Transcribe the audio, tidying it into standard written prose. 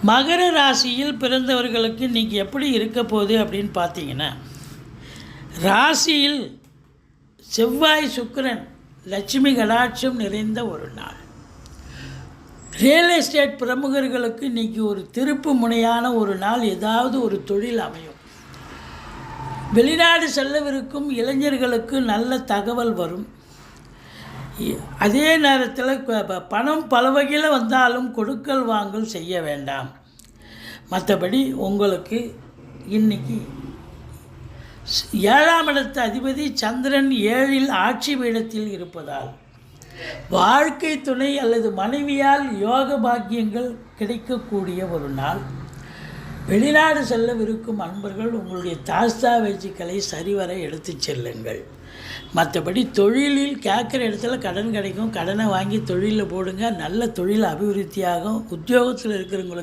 மகர ராசியில் பிறந்தவர்களுக்கு இன்றைக்கி எப்படி இருக்க போகுது அப்படின்னு பார்த்தீங்கன்னா, ராசியில் செவ்வாய் சுக்கிரன் லட்சுமி கடாட்சம் நிறைந்த ஒரு நாள். ரியல் எஸ்டேட் பிரமுகர்களுக்கு இன்றைக்கி ஒரு திருப்பு முனையான ஒரு நாள். ஏதாவது ஒரு தொழில் அமையும். வெளிநாடு செல்லவிருக்கும் இளைஞர்களுக்கு நல்ல தகவல் வரும். அதே நேரத்தில் பணம் பல வகையில் வந்தாலும் கொடுக்கல் வாங்கல் செய்ய வேண்டாம். மற்றபடி உங்களுக்கு இன்றைக்கி 7ஆம் இடத்து அதிபதி சந்திரன் 7இல் ஆட்சி பீடத்தில் இருப்பதால் வாழ்க்கை துணை அல்லது மனைவியால் யோக பாக்கியங்கள் கிடைக்கக்கூடிய ஒரு நாள். வெளிநாடு செல்லவிருக்கும் அன்பர்கள் உங்களுடைய தாஸ்தாவேஜுக்களை சரிவர எடுத்து செல்லுங்கள். மற்றபடி தொழிலில் கேட்குற இடத்துல கடன் கிடைக்கும். கடனை வாங்கி தொழிலில் போடுங்க. நல்ல தொழில் அபிவிருத்தியாகும். உத்தியோகத்தில் இருக்கிறவங்களுக்கு